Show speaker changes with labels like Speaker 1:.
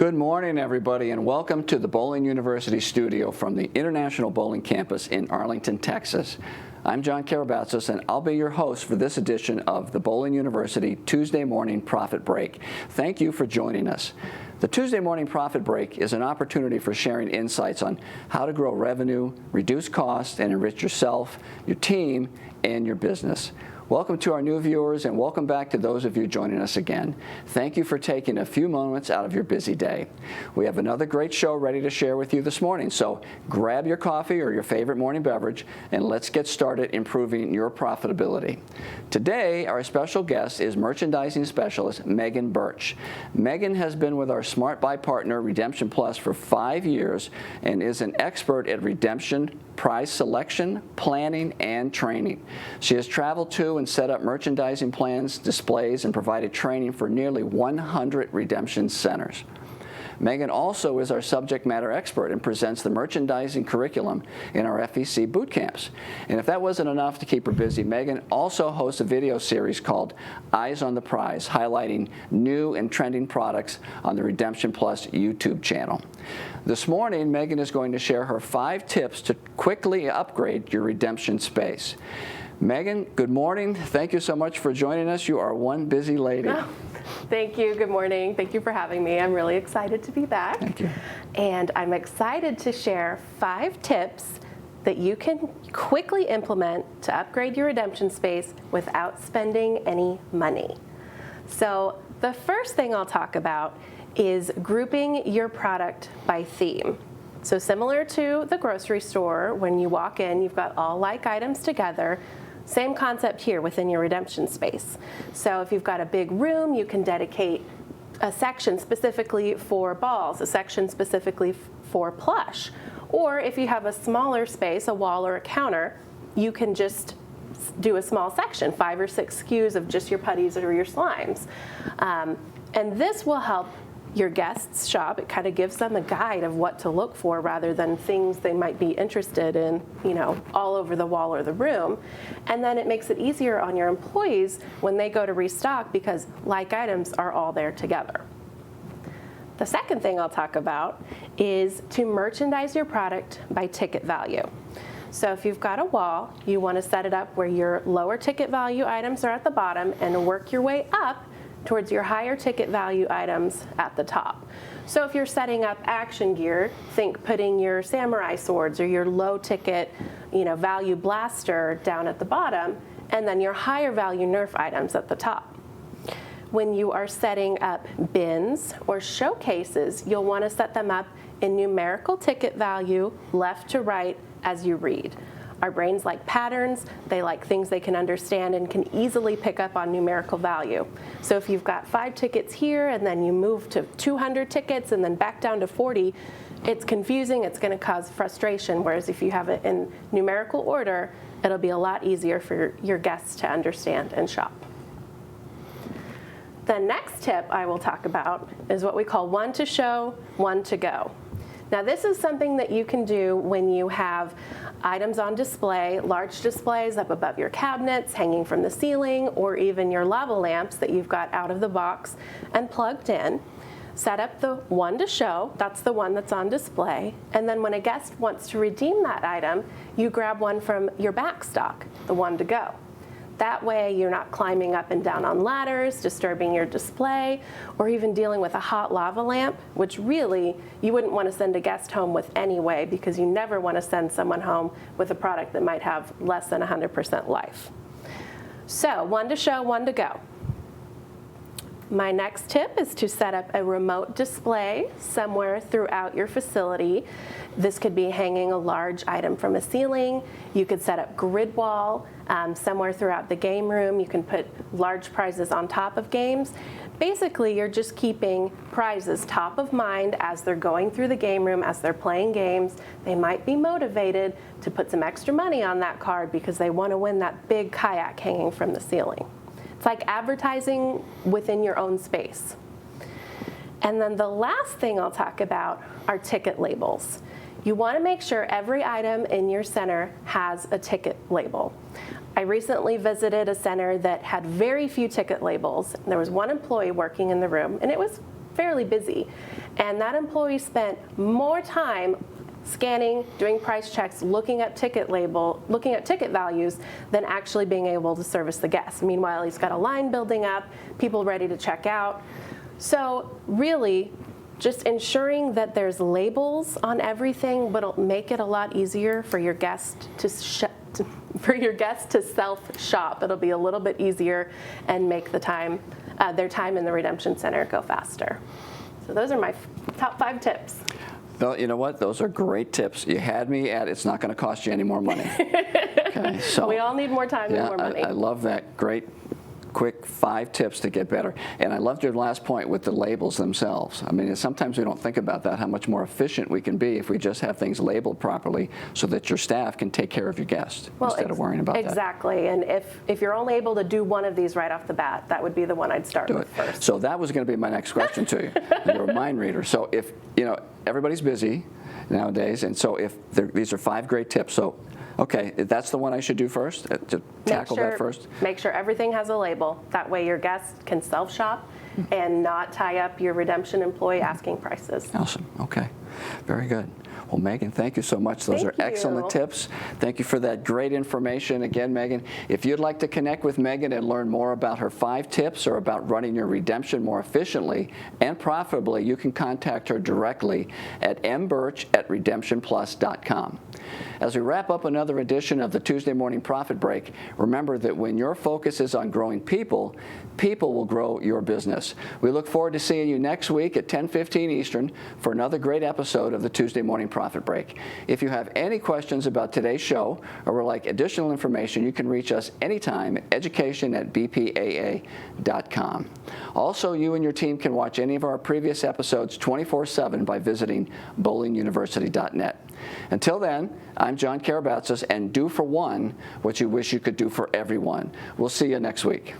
Speaker 1: Good morning, everybody, and welcome to the Bowling University studio from the International Bowling Campus in Arlington, Texas. I'm John Karabatsos, and I'll be your host for this edition of the Bowling University Tuesday Morning Profit Break. Thank you for joining us. The Tuesday Morning Profit Break is an opportunity for sharing insights on how to grow revenue, reduce costs, and enrich yourself, your team, and your business. Welcome to our new viewers, and welcome back to those of you joining us again. Thank you for taking a few moments out of your busy day. We have another great show ready to share with you this morning, so grab your coffee or your favorite morning beverage, and let's get started improving your profitability. Today, our special guest is merchandising specialist Megan Burtch. Megan has been with our Smart Buy partner, Redemption Plus, for 5 years and is an expert at redemption, prize selection, planning, and training. She has traveled to and set up merchandising plans, displays, and provided training for nearly 100 redemption centers. Megan also is our subject matter expert and presents the merchandising curriculum in our FEC boot camps. And if that wasn't enough to keep her busy, Megan also hosts a video series called Eyes on the Prize, highlighting new and trending products on the Redemption Plus YouTube channel. This morning, Megan is going to share her 5 tips to quickly upgrade your redemption space. Megan, good morning. Thank you so much for joining us. You are one busy lady.
Speaker 2: Oh, thank you. Good morning. Thank you for having me. I'm really excited to be back.
Speaker 1: Thank you.
Speaker 2: And I'm excited to share 5 tips that you can quickly implement to upgrade your redemption space without spending any money. So the first thing I'll talk about is grouping your product by theme. So similar to the grocery store, when you walk in, you've got all like items together. Same concept here within your redemption space. So if you've got a big room, you can dedicate a section specifically for balls, a section specifically for plush. Or if you have a smaller space, a wall or a counter, you can just do a small section, 5 or 6 SKUs of just your putties or your slimes. And this will help your guests shop. It kind of gives them a guide of what to look for rather than things they might be interested in, all over the wall or the room. And then it makes it easier on your employees when they go to restock because like items are all there together. The second thing I'll talk about is to merchandise your product by ticket value. So if you've got a wall, you want to set it up where your lower ticket value items are at the bottom and work your way up towards your higher ticket value items at the top. So if you're setting up action gear, think putting your samurai swords or your low ticket, value blaster down at the bottom, and then your higher value Nerf items at the top. When you are setting up bins or showcases, you'll want to set them up in numerical ticket value, left to right as you read. Our brains like patterns, they like things they can understand and can easily pick up on numerical value. So if you've got 5 tickets here and then you move to 200 tickets and then back down to 40, it's confusing, it's going to cause frustration, whereas if you have it in numerical order, it'll be a lot easier for your guests to understand and shop. The next tip I will talk about is what we call one to show, one to go. Now this is something that you can do when you have items on display, large displays up above your cabinets, hanging from the ceiling, or even your lava lamps that you've got out of the box and plugged in. Set up the one to show, that's the one that's on display, and then when a guest wants to redeem that item, you grab one from your back stock, the one to go. That way you're not climbing up and down on ladders, disturbing your display, or even dealing with a hot lava lamp, which really you wouldn't want to send a guest home with anyway because you never want to send someone home with a product that might have less than 100% life. So one to show, one to go. My next tip is to set up a remote display somewhere throughout your facility. This could be hanging a large item from a ceiling. You could set up grid wall somewhere throughout the game room. You can put large prizes on top of games. Basically, you're just keeping prizes top of mind as they're going through the game room, as they're playing games. They might be motivated to put some extra money on that card because they want to win that big kayak hanging from the ceiling. It's like advertising within your own space. And then the last thing I'll talk about are ticket labels. You want to make sure every item in your center has a ticket label. I recently visited a center that had very few ticket labels. There was one employee working in the room, and it was fairly busy. And that employee spent more time scanning, doing price checks, looking at ticket values than actually being able to service the guests. Meanwhile, he's got a line building up, people ready to check out. So really, just ensuring that there's labels on everything will make it a lot easier for your guest to self-shop. It'll be a little bit easier and make their time in the Redemption Center go faster. So those are my top 5 tips.
Speaker 1: Well, you know what? Those are great tips. You had me at it's not going to cost you any more money. Okay, so
Speaker 2: we all need more time and more money.
Speaker 1: I love that. Great, quick 5 tips to get better. And I loved your last point with the labels themselves. I mean, sometimes we don't think about that, how much more efficient we can be if we just have things labeled properly so that your staff can take care of your guests instead of worrying about that.
Speaker 2: Exactly. And if you're only able to do one of these right off the bat, that would be the one I'd start with first.
Speaker 1: So that was going to be my next question to you. You're a mind reader. So if, everybody's busy nowadays, and so these are 5 great tips. So okay, that's the one I should do first, to tackle that first?
Speaker 2: Make sure everything has a label. That way your guests can self-shop and not tie up your redemption employee asking prices.
Speaker 1: Awesome. Okay. Very good. Well, Megan, thank you so much. Those are excellent tips. Thank you for that great information. Again, Megan, if you'd like to connect with Megan and learn more about her 5 tips or about running your redemption more efficiently and profitably, you can contact her directly at mburtch@redemptionplus.com. As we wrap up another edition of the Tuesday Morning Profit Break, remember that when your focus is on growing people, people will grow your business. We look forward to seeing you next week at 10:15 Eastern for another great episode of the Tuesday Morning Profit Break. If you have any questions about today's show or would like additional information, you can reach us anytime at education@bpaa.com. Also, you and your team can watch any of our previous episodes 24/7 by visiting bowlinguniversity.net. Until then, I'm John Karabatsos, and do for one what you wish you could do for everyone. We'll see you next week.